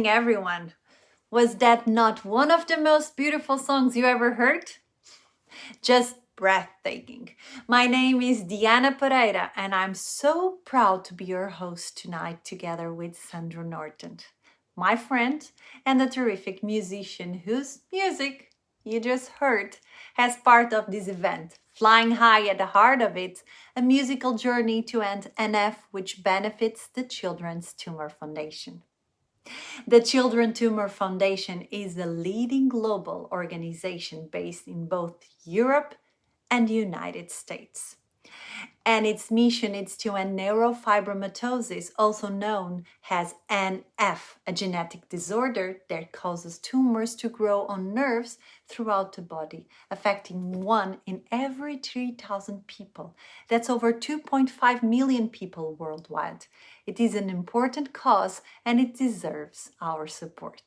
evening, everyone. Was that not one of the most beautiful songs you ever heard? Just breathtaking. My name is Diana Pereira, and I'm so proud to be your host tonight together with Sandro Norton, my friend and a terrific musician whose music you just heard as part of this event. Flying high at the heart of it, a musical journey to end NF, which benefits the Children's Tumor Foundation. The Children's Tumor Foundation is a leading global organization based in both Europe and the United States. And its mission is to end neurofibromatosis, also known as NF, a genetic disorder that causes tumors to grow on nerves throughout the body, affecting 1 in every 3,000 people. That's over 2.5 million people worldwide. It is an important cause and it deserves our support.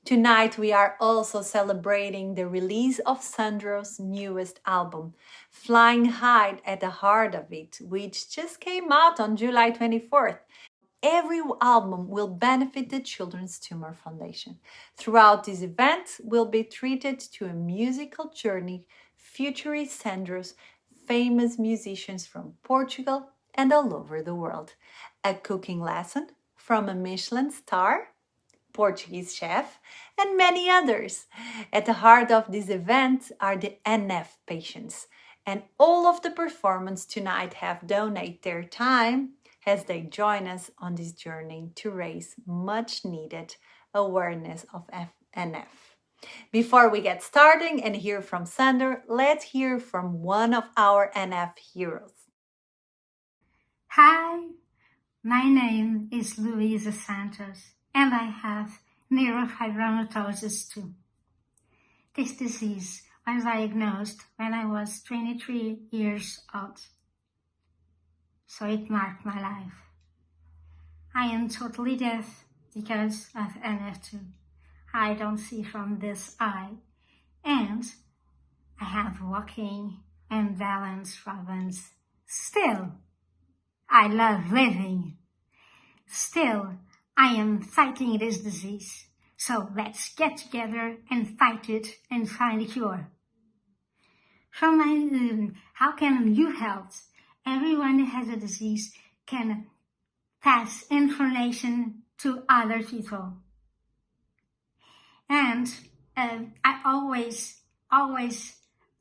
Tonight, we are also celebrating the release of Sandro's newest album, Flying High at the Heart of It, which just came out on July 24th. Every album will benefit the Children's Tumor Foundation. Throughout this event, we'll be treated to a musical journey featuring Sandro's famous musicians from Portugal and all over the world. A cooking lesson from a Michelin star, Portuguese chef, and many others. At the heart of this event are the NF patients, and all of the performers tonight have donated their time as they join us on this journey to raise much needed awareness of NF. Before we get started and hear from Sandro, let's hear from one of our NF heroes. Hi, my name is Luisa Santos, and I have neurofibromatosis too. This disease was diagnosed when I was 23 years old, so it marked my life. I am totally deaf because of NF2. I don't see from this eye, and I have walking and balance problems. Still, I love living. Still, I am fighting this disease. So let's get together and fight it and find a cure. From my, how can you help? Everyone who has a disease can pass information to other people. And I always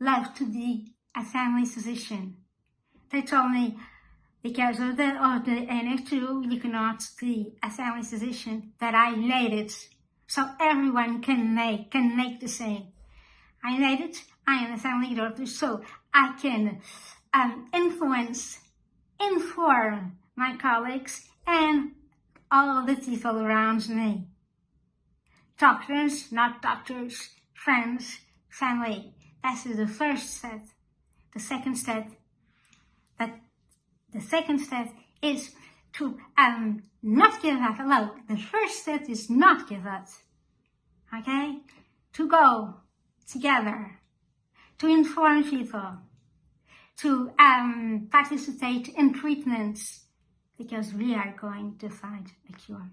love to be a family physician. They told me, because of the NF2, you cannot be a family physician, but I made it. So everyone can make the same. I made it. I am a family doctor, so I can inform my colleagues and all the people around me. Doctors, not doctors, friends, family. That is the first step. The second step is to not give up. Well, the first step is not give up. Okay? To go together, to inform people, to participate in treatments, because we are going to find a cure.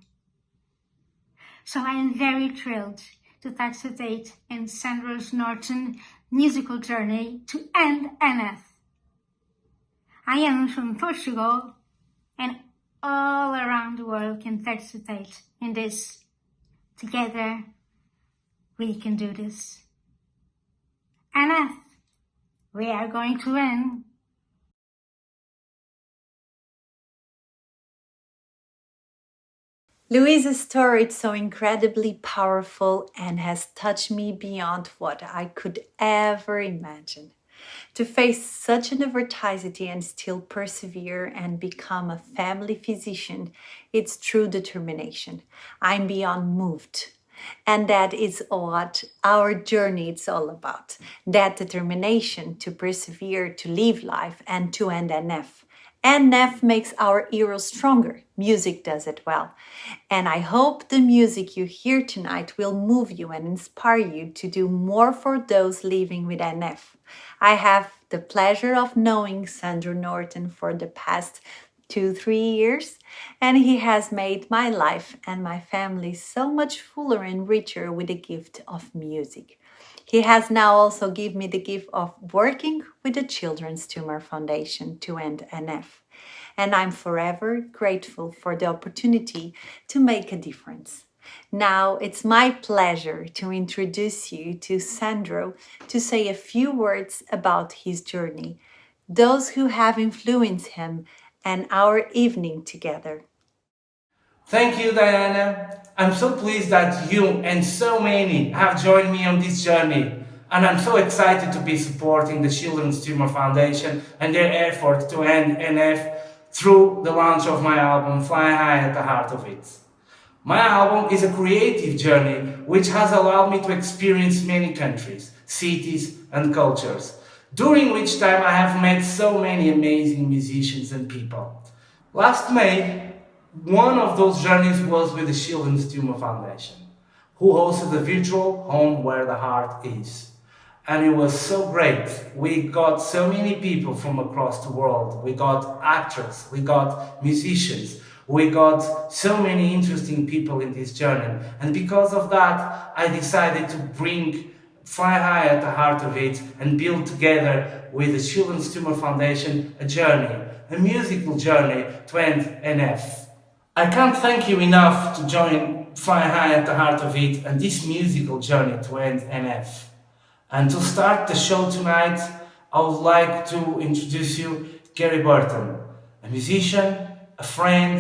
So I am very thrilled to participate in Sandro Norton musical journey to end NF. I am from Portugal, and all around the world can participate in this. Together, we can do this. NF, we are going to win. Louise's story is so incredibly powerful and has touched me beyond what I could ever imagine. To face such an adversity and still persevere and become a family physician, it's true determination. I'm beyond moved. And that is what our journey is all about. That determination to persevere, to live life, and to end NF. NF makes our heroes stronger. Music does it well. And I hope the music you hear tonight will move you and inspire you to do more for those living with NF. I have the pleasure of knowing Sandro Norton for the past 2, 3 years, and he has made my life and my family so much fuller and richer with the gift of music. He has now also given me the gift of working with the Children's Tumor Foundation to end NF, and I'm forever grateful for the opportunity to make a difference. Now it's my pleasure to introduce you to Sandro to say a few words about his journey, those who have influenced him, and our evening together. Thank you, Diana. I'm so pleased that you and so many have joined me on this journey. And I'm so excited to be supporting the Children's Tumor Foundation and their effort to end NF through the launch of my album Fly High at the Heart of It. My album is a creative journey which has allowed me to experience many countries, cities, and cultures, during which time I have met so many amazing musicians and people. Last May, one of those journeys was with the Children's Tumor Foundation, who hosted a virtual home where the heart is. And it was so great. We got so many people from across the world. We got actors, we got musicians, we got so many interesting people in this journey. And because of that, I decided to bring Fly High at the Heart of It and build together with the Children's Tumor Foundation a journey, a musical journey to end NF. I can't thank you enough to join Fly High at the Heart of It and this musical journey to end NF. And to start the show tonight, I would like to introduce you Gary Burton, a musician, a friend,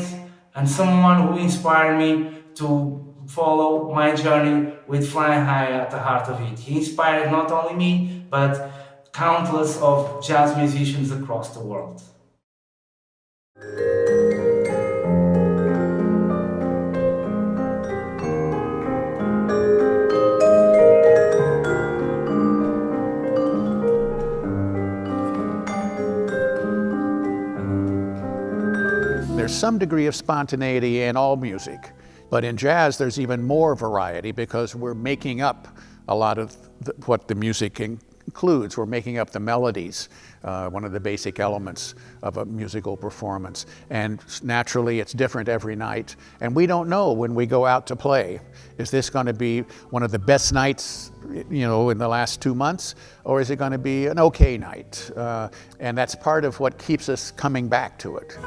and someone who inspired me to follow my journey with Fly High at the Heart of It. He inspired not only me, but countless of jazz musicians across the world. There's some degree of spontaneity in all music, but in jazz there's even more variety because we're making up a lot of what the music includes. We're making up the melodies, one of the basic elements of a musical performance. And naturally it's different every night. And we don't know when we go out to play. Is this going to be one of the best nights, you know, in the last 2 months? Or is it going to be an okay night? And that's part of what keeps us coming back to it.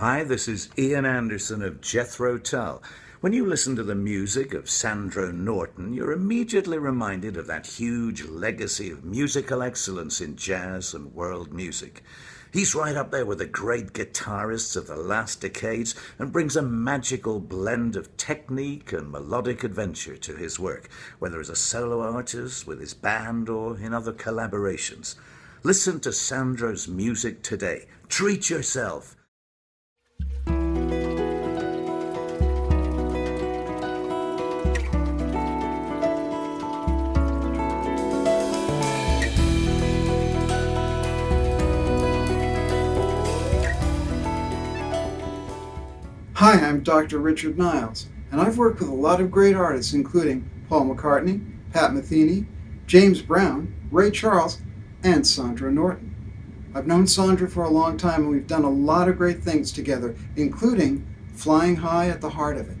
Hi, this is Ian Anderson of Jethro Tull. When you listen to the music of Sandro Norton, you're immediately reminded of that huge legacy of musical excellence in jazz and world music. He's right up there with the great guitarists of the last decades and brings a magical blend of technique and melodic adventure to his work, whether as a solo artist, with his band, or in other collaborations. Listen to Sandro's music today. Treat yourself. Hi, I'm Dr. Richard Niles, and I've worked with a lot of great artists, including Paul McCartney, Pat Metheny, James Brown, Ray Charles, and Sandro Norton. I've known Sandro for a long time, and we've done a lot of great things together, including Flying High at the heart of it.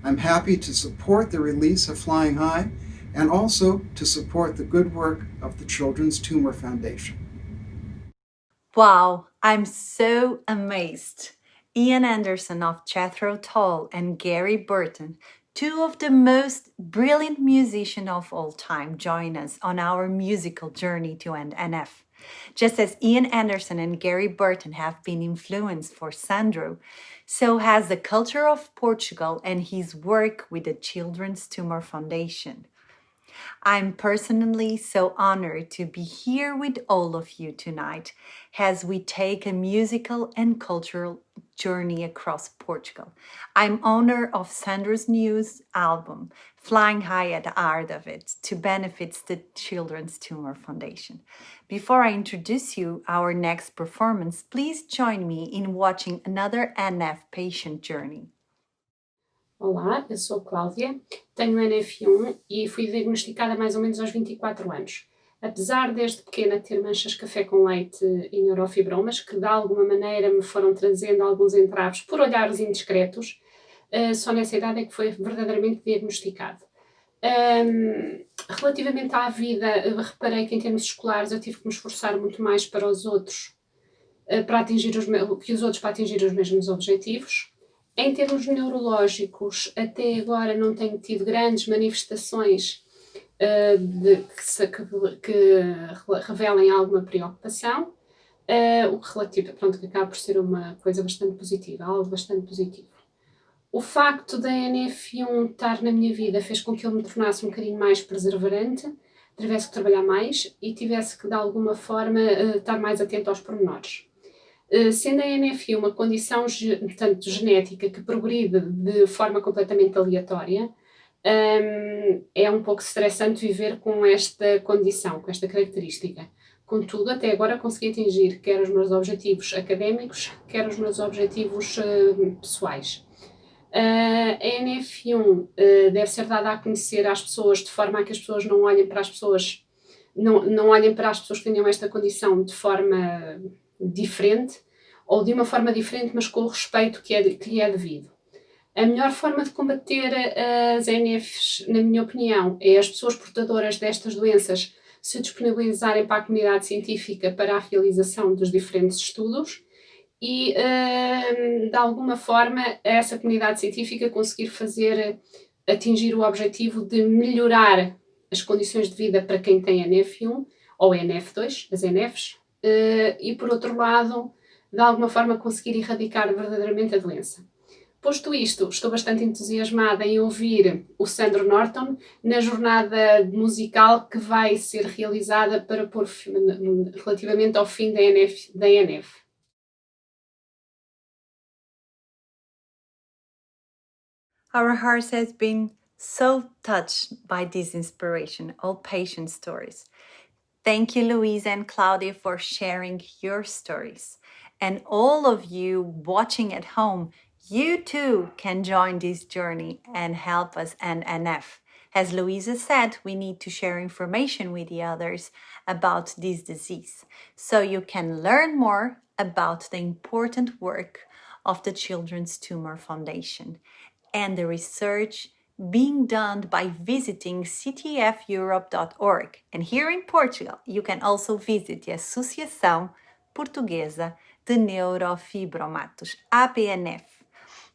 I'm happy to support the release of Flying High, and also to support the good work of the Children's Tumor Foundation. Wow, I'm so amazed. Ian Anderson of Jethro Tull and Gary Burton, two of the most brilliant musicians of all time, join us on our musical journey to NF. Just as Ian Anderson and Gary Burton have been influenced for Sandro, so has the culture of Portugal and his work with the Children's Tumor Foundation. I'm personally so honored to be here with all of you tonight as we take a musical and cultural journey across Portugal. I'm owner of Sandro's new album, Flying High at the Heart of It, to benefit the Children's Tumor Foundation. Before I introduce you our next performance, please join me in watching another NF patient journey. Olá, eu sou Cláudia, tenho NF1 e fui diagnosticada mais ou menos aos 24 anos. Apesar desde pequena ter manchas de café com leite e neurofibromas, que de alguma maneira me foram trazendo alguns entraves por olhares indiscretos, só nessa idade é que foi verdadeiramente diagnosticado. Relativamente à vida, reparei que em termos escolares eu tive que me esforçar muito mais para os outros, para atingir para atingir os mesmos objetivos. Em termos neurológicos, até agora não tenho tido grandes manifestações que revelem alguma preocupação, o que acaba por ser uma coisa bastante positiva, algo bastante positivo. O facto da NF1 estar na minha vida fez com que eu me tornasse um bocadinho mais perseverante, tivesse que trabalhar mais e tivesse que, de alguma forma, estar mais atento aos pormenores. Sendo a NF uma condição tanto genética que progride de forma completamente aleatória, é um pouco estressante viver com esta condição, com esta característica. Contudo, até agora consegui atingir quer os meus objetivos académicos, quer os meus objetivos pessoais. A NF1 deve ser dada a conhecer às pessoas de forma a que as pessoas não olhem para as pessoas, não olhem para as pessoas que tenham esta condição de forma diferente, ou de uma forma diferente, mas com o respeito que lhe é devido. A melhor forma de combater as NFs, na minha opinião, é as pessoas portadoras destas doenças se disponibilizarem para a comunidade científica para a realização dos diferentes estudos e, de alguma forma, essa comunidade científica conseguir atingir o objetivo de melhorar as condições de vida para quem tem NF1 ou NF2, as NFs, e, por outro lado, de alguma forma conseguir erradicar verdadeiramente a doença. Posto isto, estou bastante entusiasmada em ouvir o Sandro Norton na jornada musical que vai ser realizada para pôr relativamente ao fim da NF. Our hearts has been so touched by this inspiration, all patient stories. Thank you, Louise and Claudia, for sharing your stories. And all of you watching at home, you too can join this journey and help us end NF. As Louisa said, we need to share information with the others about this disease so you can learn more about the important work of the Children's Tumor Foundation and the research being done by visiting ctfeurope.org. And here in Portugal, you can also visit the Associação Portuguesa de Neurofibromatos, APNF.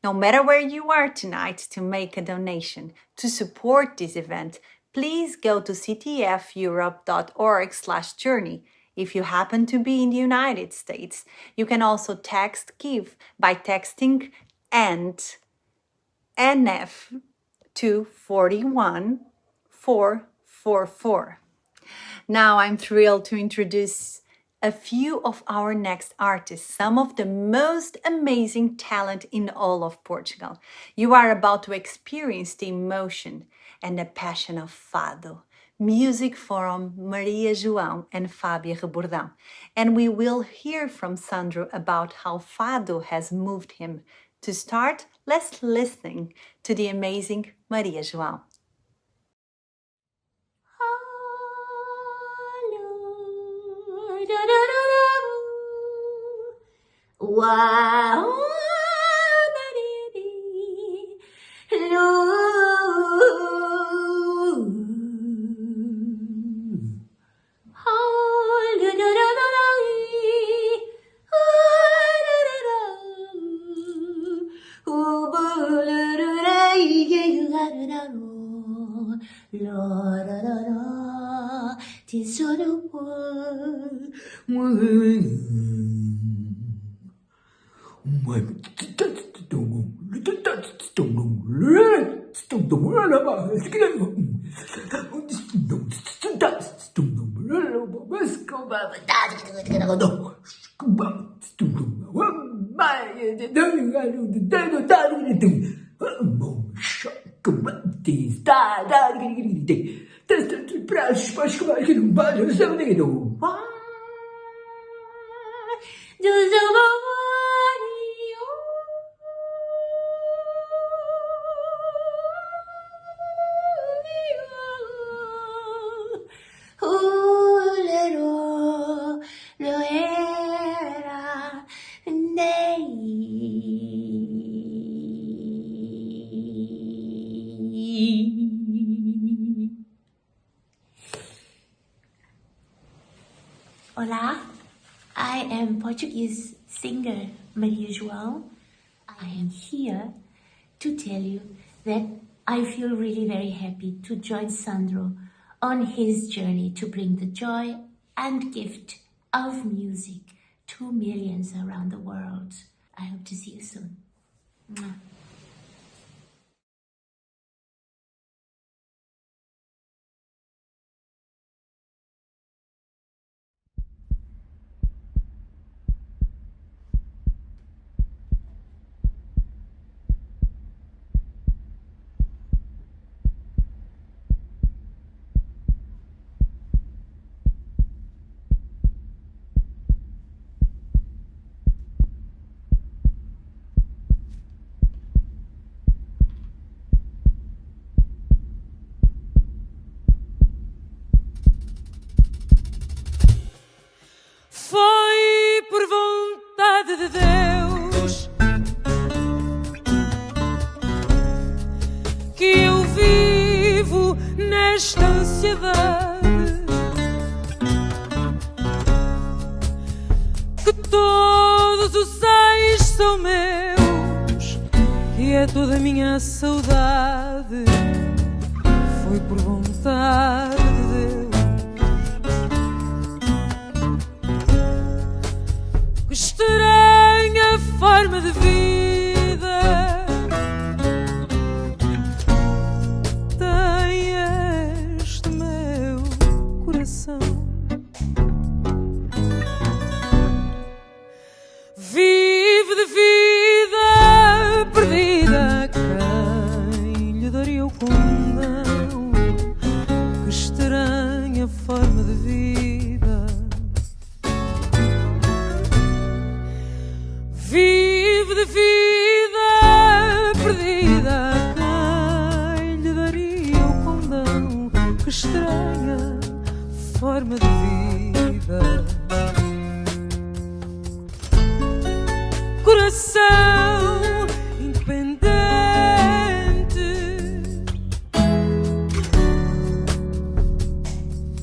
No matter where you are tonight to make a donation to support this event, please go to ctfeurope.org/journey. If you happen to be in the United States, you can also text GIVE by texting AND NF to 41444. Now I'm thrilled to introduce a few of our next artists, some of the most amazing talent in all of Portugal. You are about to experience the emotion and the passion of Fado, music from Maria João and Fábia Rebordão. And we will hear from Sandro about how Fado has moved him. To start, let's listen to the amazing Maria João. Wow, Olá, I am Portuguese singer Maria João. I am here to tell you that I feel really very happy to join Sandro on his journey to bring the joy and gift of music to millions around the world. I hope to see you soon. Mwah. Foi por vontade de Deus que eu vivo nesta ansiedade, que todos os sais são meus, que é toda a minha saudade. Foi por vontade de Deus. Que estranha forma de vida tem este meu coração. Vive de vida perdida, quem lhe daria o condão? Que estranha forma de vida. Vive de vida perdida, quem lhe daria o condão? Que estranha forma de vida. Coração independente,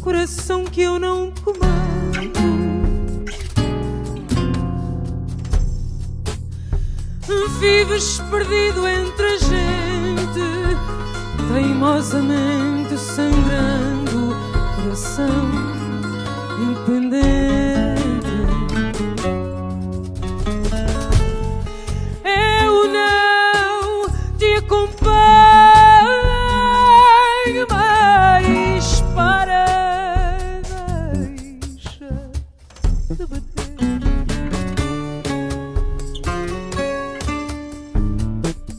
coração que eu não comando, Vives perdido entre a gente, teimosamente sangrando, coração independente. Eu não te acompanho mais, para, deixa de bater.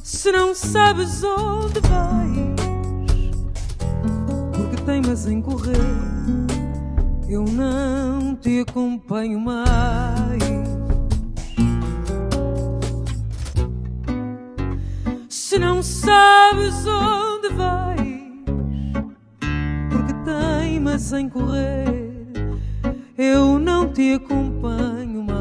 Se não sabes onde vais, porque teimas em correr, eu não te acompanho mais. Se não sabes onde vais, porque teimas em correr, eu não te acompanho mais.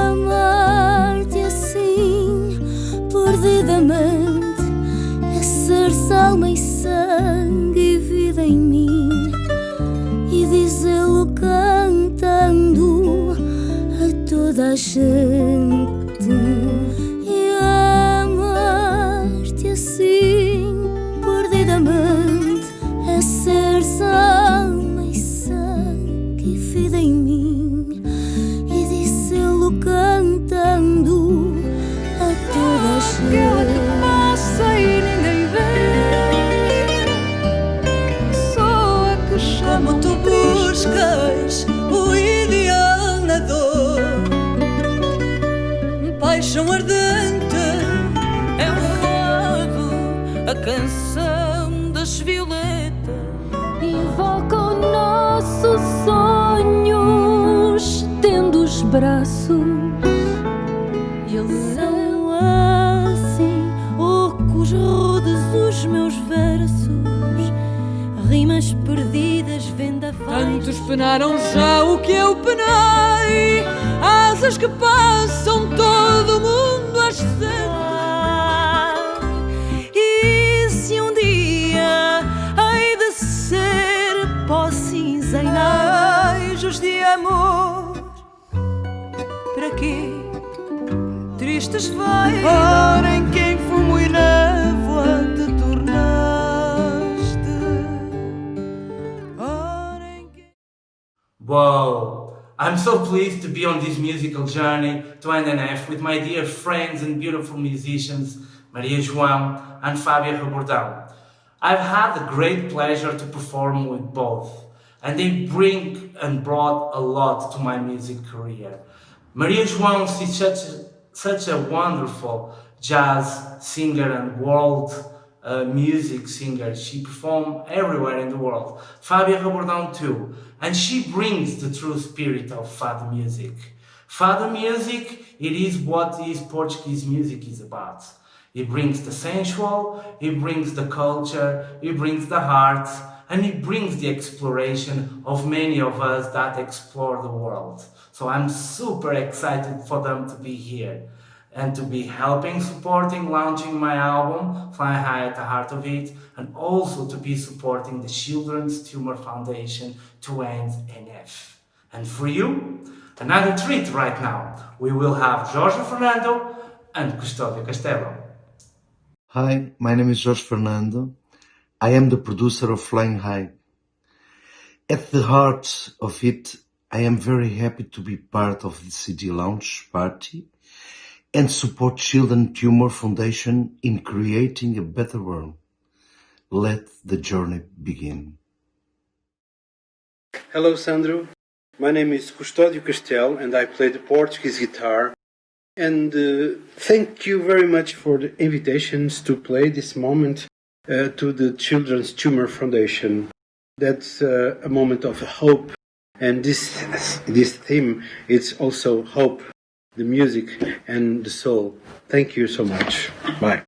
Amar-te assim, perdidamente, é ser alma e sangue e vida em mim, e dizê-lo cantando a toda a gente. E amar-te assim, perdidamente, é ser alma e sangue e vida em mim, e dizê-lo cantando a toda a gente. Que passa e ninguém vê, só a que chama. Como tu buscas o ideal na dor, paixão ardente é o fogo, a canção das violetas. Invoca o nosso sonho, estendo os braços. Eles são assim, ocos rudes os meus versos, rimas perdidas, vendavais. Tantos penaram já o que eu penei, asas que passam todo o mundo a escenar. E se um dia hei de ser pó cinza e naijos de amor, para quê? Tristes vai, ora em quem fumo e névoa te tornaste. Ora em quem... Whoa! I'm so pleased to be on this musical journey to NNF with my dear friends and beautiful musicians Maria João and Fábio Rebordão. I've had the great pleasure to perform with both, and they bring and brought a lot to my music career. Maria João is such a wonderful jazz singer and world music singer. She performs everywhere in the world. Fábio Rebordão too, and she brings the true spirit of fado music. Fado music, it is what is Portuguese music is about. It brings the sensual, it brings the culture, it brings the heart, and it brings the exploration of many of us that explore the world. So I'm super excited for them to be here and to be helping, supporting, launching my album, Fly High at the Heart of It, and also to be supporting the Children's Tumor Foundation to end NF. And for you, another treat right now. We will have Jorge Fernando and Custodio Castelo. Hi, my name is Jorge Fernando. I am the producer of Flying High. At the heart of it, I am very happy to be part of the CD launch party and support Children's Tumor Foundation in creating a better world. Let the journey begin. Hello, Sandro. My name is Custodio Castelo and I play the Portuguese guitar. And thank you very much for the invitations to play this moment to the Children's Tumor Foundation. That's a moment of hope, and this theme, it's also hope, the music and the soul. Thank you so much. Bye.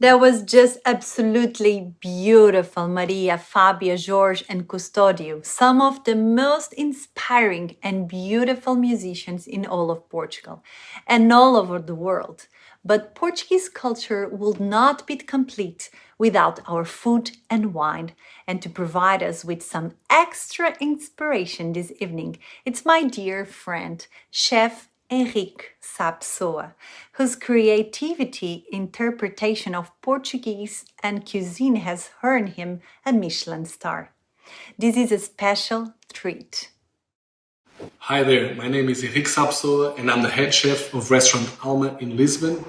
That was just absolutely beautiful, Maria, Fabio, Jorge, and Custodio, some of the most inspiring and beautiful musicians in all of Portugal and all over the world. But Portuguese culture would not be complete without our food and wine. And to provide us with some extra inspiration this evening, it's my dear friend, Chef Henrique Sapsoa, whose creativity interpretation of Portuguese and cuisine has earned him a Michelin star. This is a special treat. Hi there, my name is Henrique Sapsoa and I'm the head chef of restaurant Alma in Lisbon,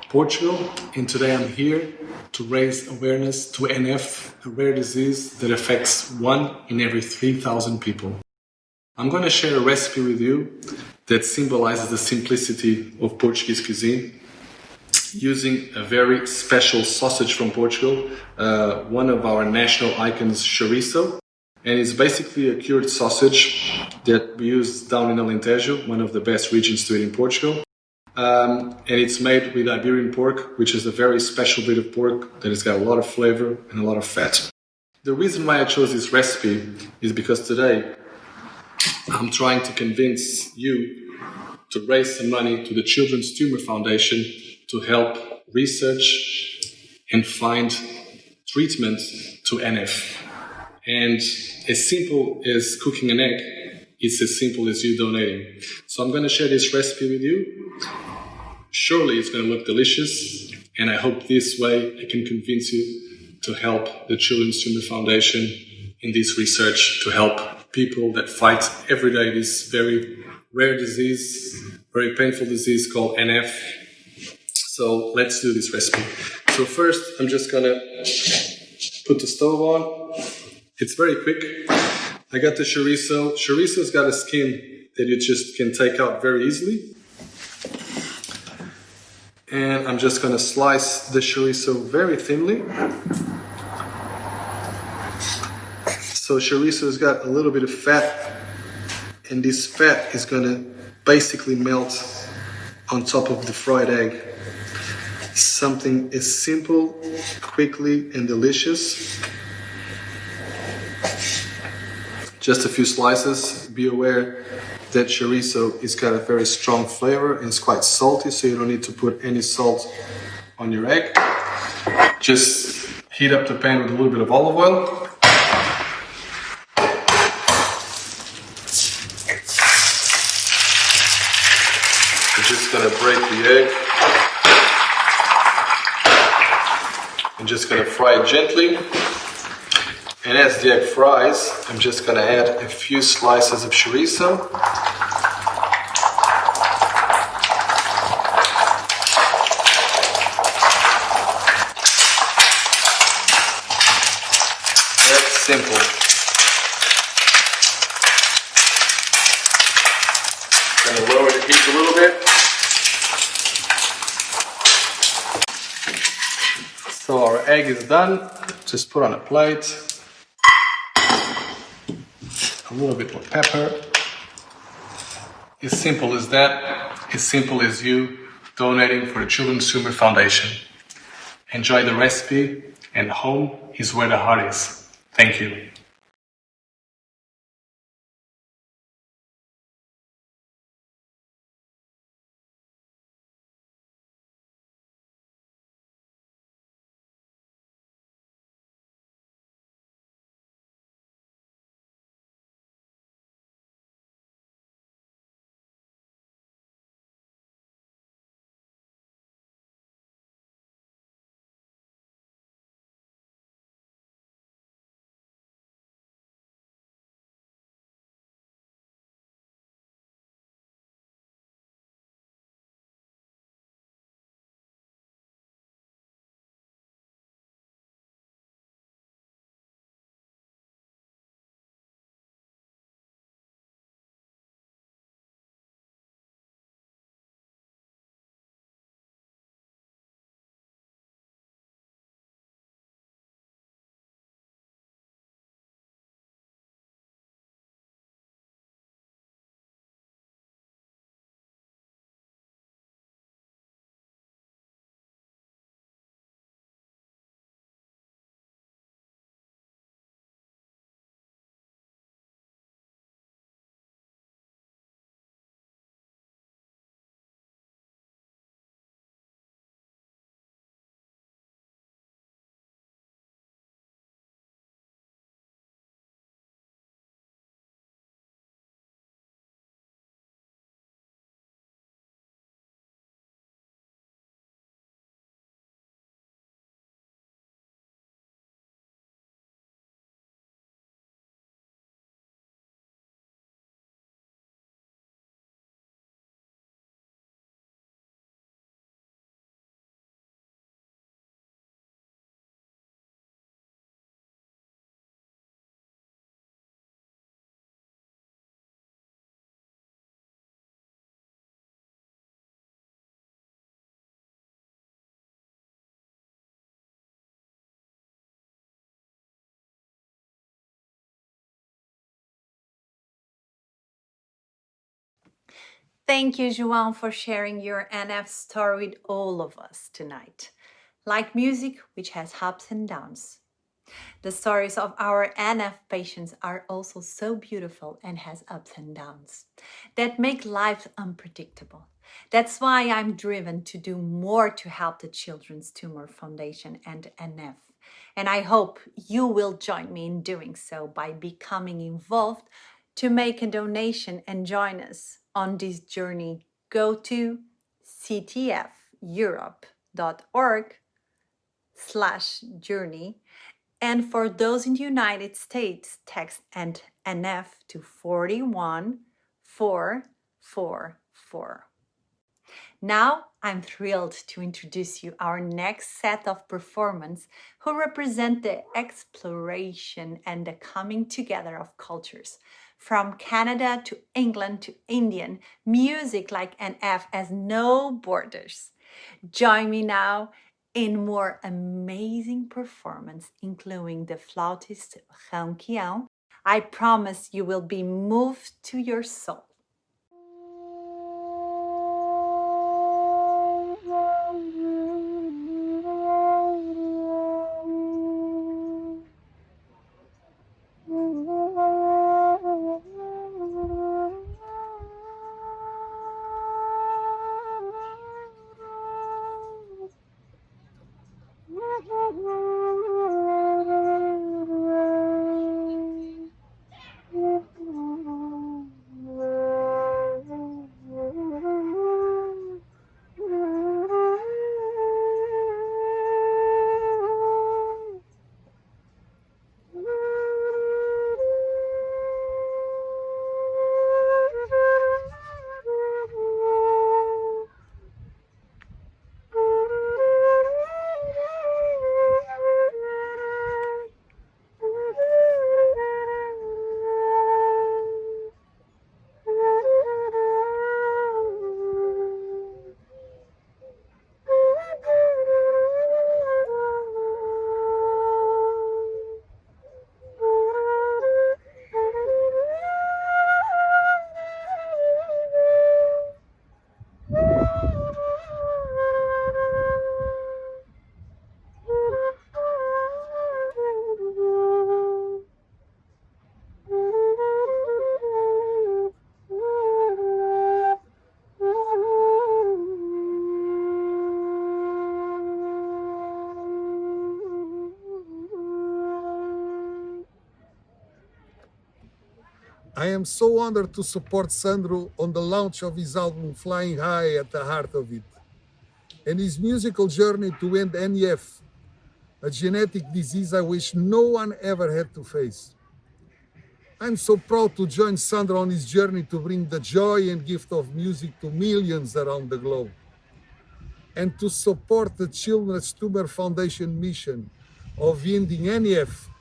Portugal, and today I'm here to raise awareness to NF, a rare disease that affects 1 in every 3,000 people. I'm going to share a recipe with you that symbolizes the simplicity of Portuguese cuisine, using a very special sausage from Portugal, one of our national icons, chorizo. And it's basically a cured sausage that we use down in Alentejo, one of the best regions to eat in Portugal. And it's made with Iberian pork, which is a very special breed of pork that has got a lot of flavor and a lot of fat. The reason why I chose this recipe is because today I'm trying to convince you to raise some money to the Children's Tumor Foundation to help research and find treatment to NF. And as simple as cooking an egg, it's as simple as you donating. So I'm going to share this recipe with you. Surely it's going to look delicious, and I hope this way I can convince you to help the Children's Tumor Foundation in this research to help people that fight every day this very rare disease, very painful disease called NF. So let's do this recipe. So first, I'm just going to put the stove on. It's very quick. I got the chorizo. Chorizo's got a skin that you just can take out very easily. And I'm just going to slice the chorizo very thinly. So chorizo's got a little bit of fat, and this fat is going to basically melt on top of the fried egg. Something as simple, quickly, and delicious. Just a few slices. Be aware that chorizo has got a very strong flavor and it's quite salty, so you don't need to put any salt on your egg. Just heat up the pan with a little bit of olive oil. I'm just going to break the egg. I'm just going to fry it gently. And as the egg fries, I'm just going to add a few slices of chorizo. That's simple. I'm going to lower the heat a little bit. So our egg is done. Just put on a plate. A little bit of pepper. As simple as that, as simple as you donating for the Children's Tumor Foundation. Enjoy the recipe, and home is where the heart is. Thank you. Thank you, João, for sharing your NF story with all of us tonight. Like music, which has ups and downs. The stories of our NF patients are also so beautiful and has ups and downs that make life unpredictable. That's why I'm driven to do more to help the Children's Tumor Foundation and NF. And I hope you will join me in doing so by becoming involved to make a donation and join us on this journey. Go to ctfeurope.org/journey. And for those in the United States, text and NF to 41444. Now, I'm thrilled to introduce you our next set of performers who represent the exploration and the coming together of cultures. From Canada to England to Indian, music like NF has no borders. Join me now in more amazing performance, including the flautist Rão Quião. I promise you will be moved to your soul. I am so honored to support Sandro on the launch of his album Flying High at the Heart of It, and his musical journey to end NEF, a genetic disease I wish no one ever had to face. I'm so proud to join Sandro on his journey to bring the joy and gift of music to millions around the globe, and to support the Children's Tumor Foundation mission of ending NEF,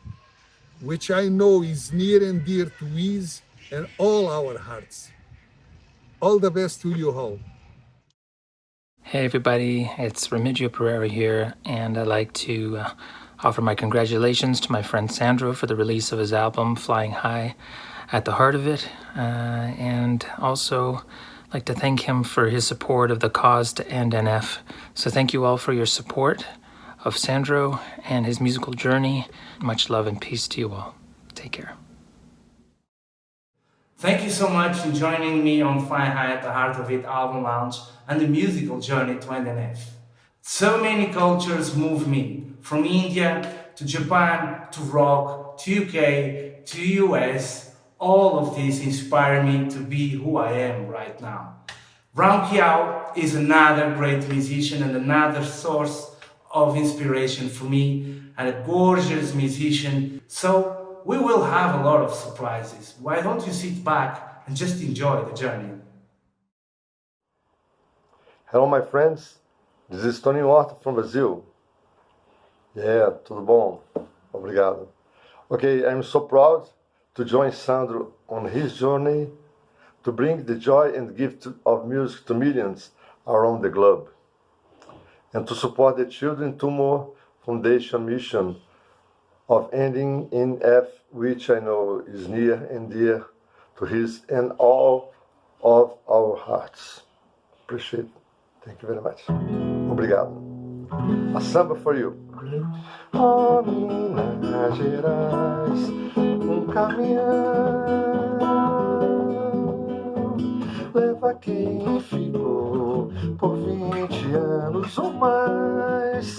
which I know is near and dear to his and all our hearts. All the best to you all. Hey everybody, it's Remigio Pereira here, and I'd like to offer my congratulations to my friend Sandro for the release of his album Flying High at the Heart of It, and also like to thank him for his support of the cause to end NF. So thank you all for your support of Sandro and his musical journey. Much love and peace to you all. Take care. Thank you so much for joining me on Flying High at the Heart of It album launch and the musical journey to NF. So many cultures move me, from India to Japan to rock to UK to US. All of these inspire me to be who I am right now. Rão Quião is another great musician and another source of inspiration for me, and a gorgeous musician. So we will have a lot of surprises. Why don't you sit back and just enjoy the journey? Hello, my friends. This is Sandro Norton from Brazil. Yeah, tudo bom? Obrigado. Okay, I'm so proud to join Sandro on his journey to bring the joy and gift of music to millions around the globe, and to support the Children's Tumor Foundation mission of ending NF, which I know is near and dear to his and all of our hearts. Appreciate it. Thank you very much. Obrigado. A samba for you. Oh, Minas Gerais, um caminhão leva quem ficou por 20 anos ou mais.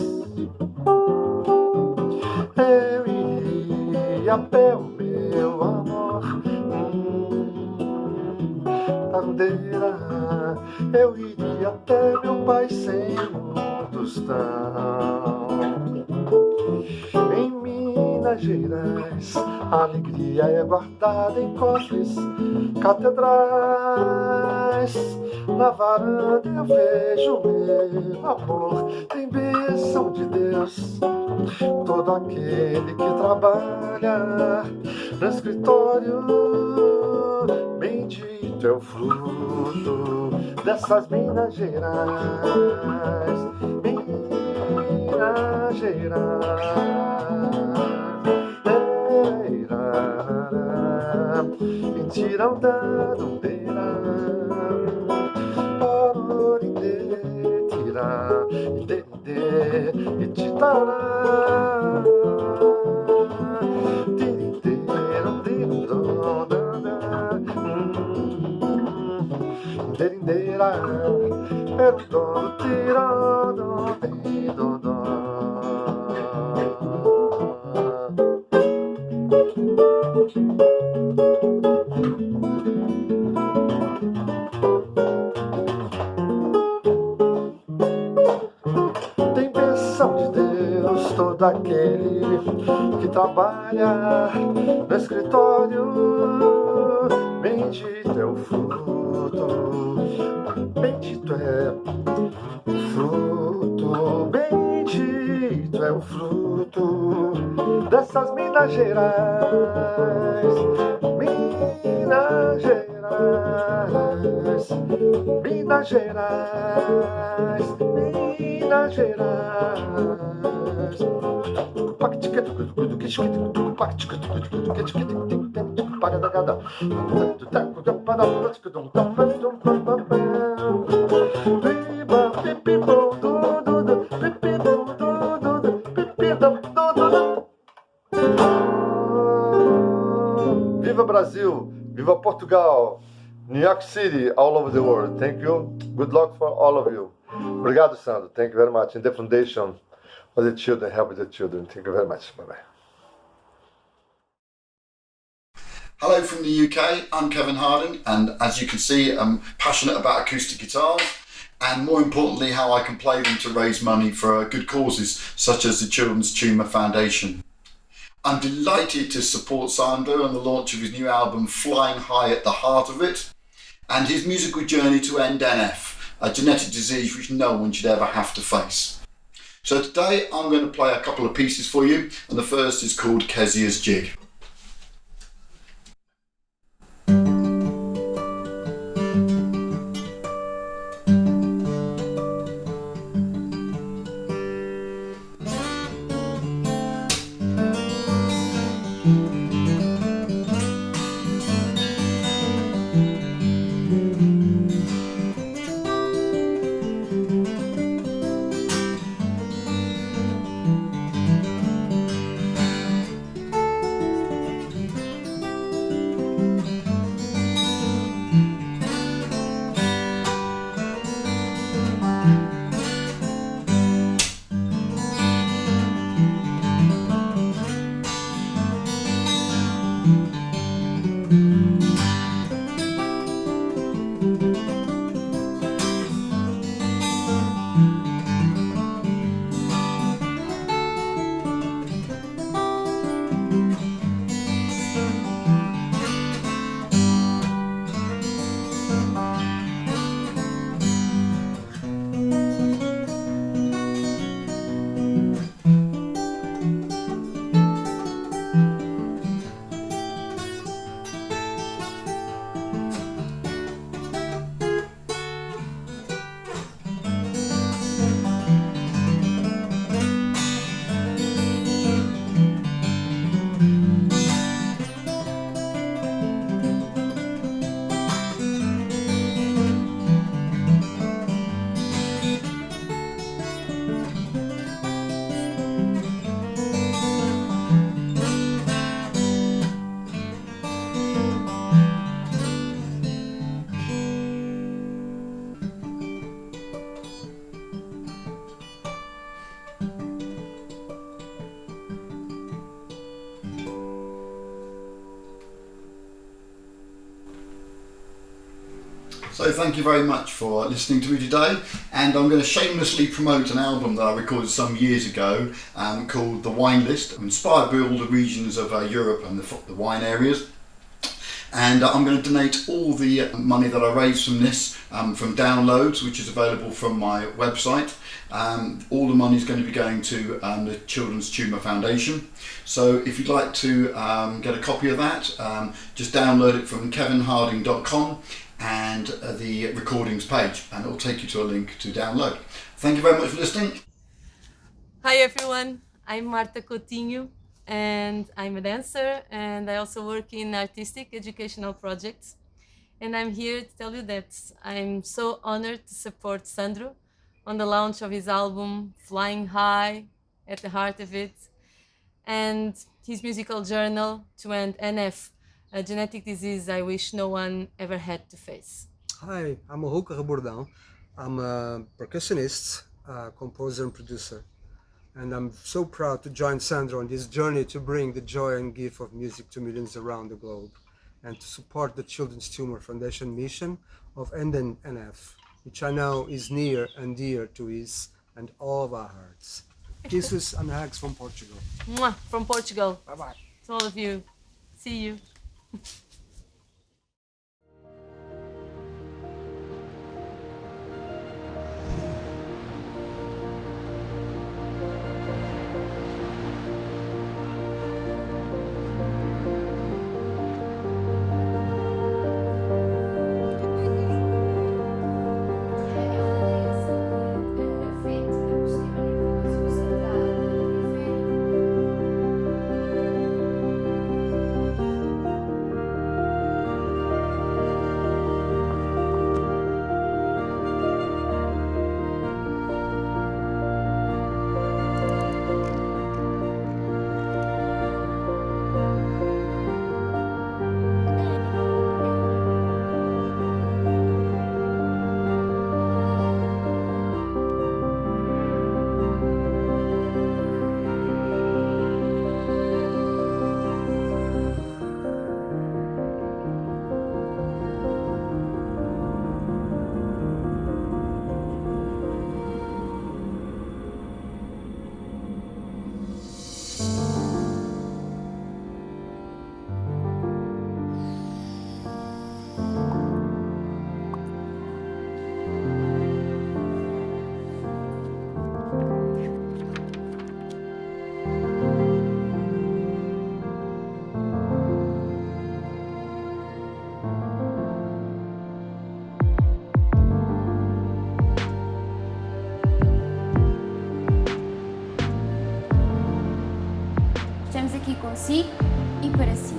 Eu iria até o meu amor bandeira, eu iria até meu pai sem um tostão. Em Minas Gerais, a alegria é guardada em cofres, catedrais. Na varanda eu vejo meu amor, tem bênção de Deus. Todo aquele que trabalha no escritório, bendito é o fruto dessas Minas Gerais. Minas Gerais. Mentirão da dondeira, pororinde, tira, inde, e titará. Derindeira, perdono, tirando, tem bênção de Deus, todo aquele que trabalha no escritório, bendito é o fruto, bendito é o fruto, bendito é o fruto dessas Minas Gerais. Minas Gerais, Minas Gerais, Minas Gerais. Viva Brasil, viva Portugal, New York City, all over the world. Thank you. Good luck for all of you. Obrigado, Sandro. Thank you very much. In the foundation for the children, help the children. Thank you very much. Bye-bye. Hello from the UK, I'm Kevin Harding, and as you can see, I'm passionate about acoustic guitars and more importantly how I can play them to raise money for good causes such as the Children's Tumor Foundation. I'm delighted to support Sandro on the launch of his new album Flying High at the Heart of It and his musical journey to end NF, a genetic disease which no one should ever have to face. So today I'm going to play a couple of pieces for you, and the first is called Kezia's Jig. So thank you very much for listening to me today, and I'm going to shamelessly promote an album that I recorded some years ago called The Wine List, inspired by all the regions of Europe and the wine areas. And I'm going to donate all the money that I raise from this, from downloads, which is available from my website. All the money is going to be going to the Children's Tumor Foundation. So if you'd like to get a copy of that, just download it from kevinharding.com and the recordings page, and it'll take you to a link to download. Thank you very much for listening. Hi everyone, I'm Marta Coutinho, and I'm a dancer, and I also work in artistic educational projects. And I'm here to tell you that I'm so honored to support Sandro on the launch of his album Flying High, at the heart of it, and his musical journal to end NF, a genetic disease I wish no one ever had to face. Hi, I'm Ruka Rebordão. I'm a percussionist, composer and producer. And I'm so proud to join Sandro on this journey to bring the joy and gift of music to millions around the globe, and to support the Children's Tumor Foundation mission of ending NF, which I know is near and dear to his and all of our hearts. Kisses and hugs from Portugal. Mwah, from Portugal. Bye-bye. To all of you. See you. Estamos aqui consigo e para si.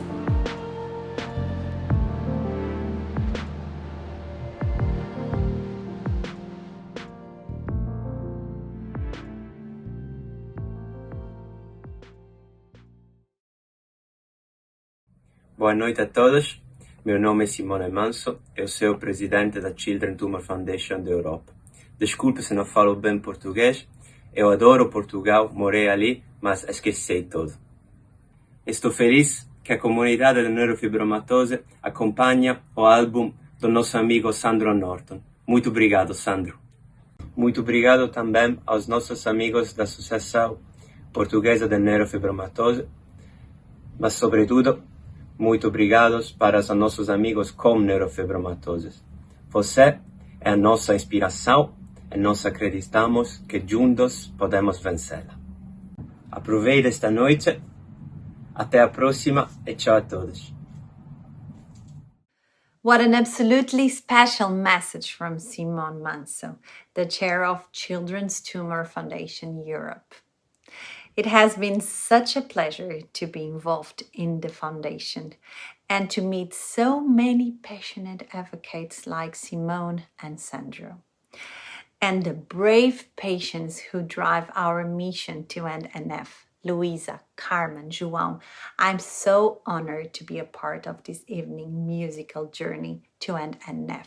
Boa noite a todos. Meu nome é Simone Manso, eu sou o presidente da Children Tumor Foundation da Europa. Desculpe se não falo bem português, eu adoro Portugal, morei ali, mas esqueci tudo. Estou feliz que a comunidade da neurofibromatose acompanha o álbum do nosso amigo Sandro Norton. Muito obrigado, Sandro. Muito obrigado também aos nossos amigos da Associação Portuguesa de Neurofibromatose, mas sobretudo, muito obrigado para os nossos amigos com neurofibromatose. Você é a nossa inspiração e nós acreditamos que juntos podemos vencê-la. Aproveite esta noite. Até a próxima e tchau a todos. What an absolutely special message from Simone Manso, the chair of Children's Tumor Foundation Europe. It has been such a pleasure to be involved in the foundation and to meet so many passionate advocates like Simone and Sandro, and the brave patients who drive our mission to end NF. Luisa, Carmen, João, I'm so honored to be a part of this evening musical journey to end NF.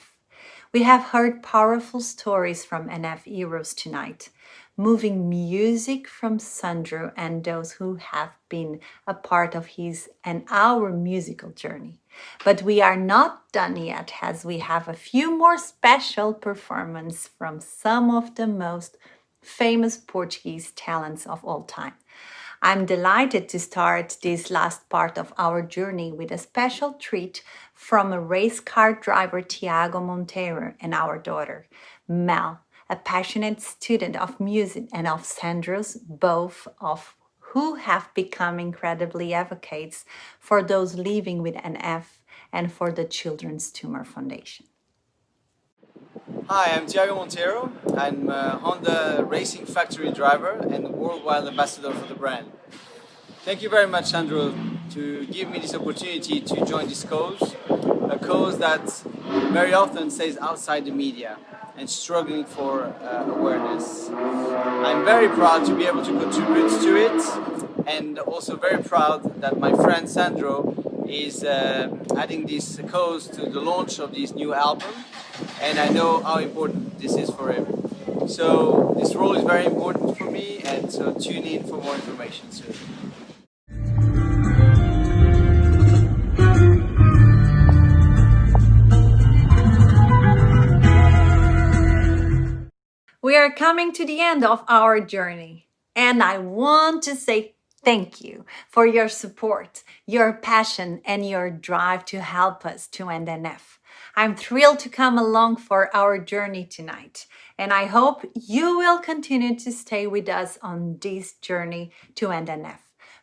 We have heard powerful stories from NF heroes tonight, moving music from Sandro and those who have been a part of his and our musical journey. But we are not done yet, as we have a few more special performances from some of the most famous Portuguese talents of all time. I'm delighted to start this last part of our journey with a special treat from a race car driver, Tiago Monteiro, and our daughter, Mel, a passionate student of music and of Sandro's, both of who have become incredibly advocates for those living with NF and for the Children's Tumor Foundation. Hi, I'm Tiago Monteiro. I'm a Honda Racing Factory driver and worldwide ambassador for the brand. Thank you very much, Sandro, to give me this opportunity to join this cause, a cause that very often stays outside the media and struggling for awareness. I'm very proud to be able to contribute to it, and also very proud that my friend Sandro is adding this cause to the launch of this new album, and I know how important this is for him. So this role is very important for me, and so tune in for more information soon. We are coming to the end of our journey, and I want to say thank you for your support, your passion, and your drive to help us to end NF. I'm thrilled to come along for our journey tonight, and I hope you will continue to stay with us on this journey to end NF.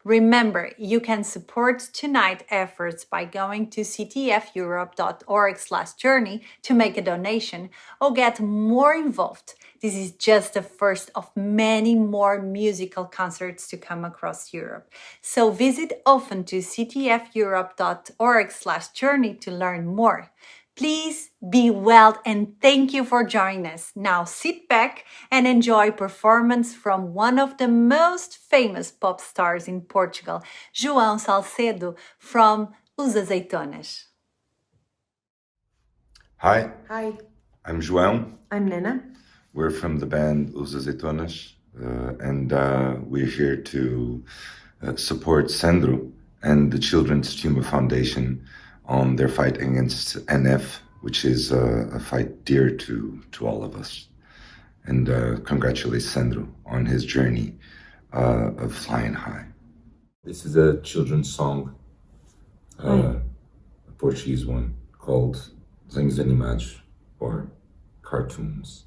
Remember, you can support tonight's efforts by going to ctfeurope.org/journey to make a donation or get more involved. This is just the first of many more musical concerts to come across Europe. So visit often to ctfeurope.org/journey to learn more. Please be well and thank you for joining us. Now sit back and enjoy performance from one of the most famous pop stars in Portugal, João Salcedo from Os Azeitonas. Hi, Hi, I'm João. I'm Nena. We're from the band Os Azeitonas, and we're here to support Sandro and the Children's Tumor Foundation on their fight against NF, which is a fight dear to all of us. And congratulate Sandro on his journey of flying high. This is a children's song, a Portuguese one, called Desenhos Animados, or cartoons.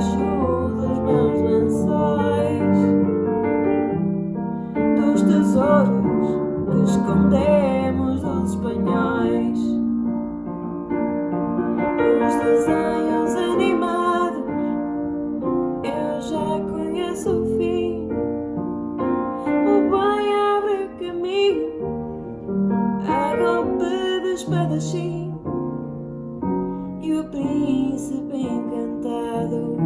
debaixo dos meus lençóis, dos tesouros que escondemos dos espanhóis, dos desenhos animados. Eu já conheço o fim. O bem abre caminho a golpe de espadachim, e o príncipe encantado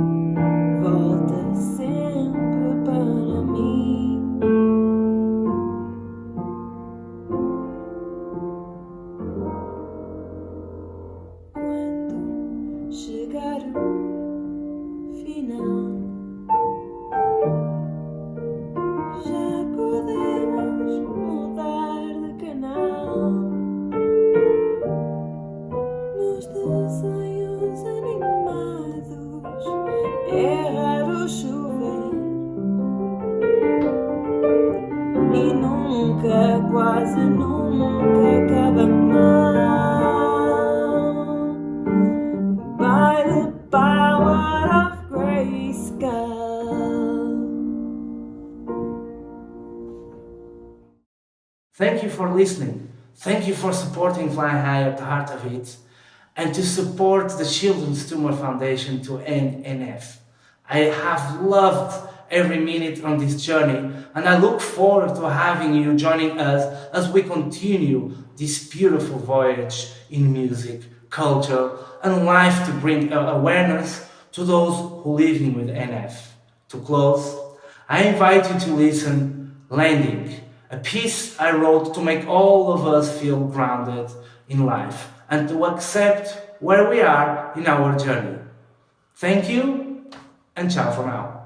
volta sempre para mim. Quando chegar o final, já podemos mudar de canal. Nos desenhos animados é raro chover, e nunca, quase nunca acaba mal. By the power of Grayskull. Thank you for listening. Thank you for supporting Flying High at the Heart of It, and to support the Children's Tumor Foundation to end NF. I have loved every minute on this journey, and I look forward to having you joining us as we continue this beautiful voyage in music, culture, and life to bring awareness to those who living with NF. To close, I invite you to listen Landing, a piece I wrote to make all of us feel grounded in life and to accept where we are in our journey. Thank you, and ciao for now.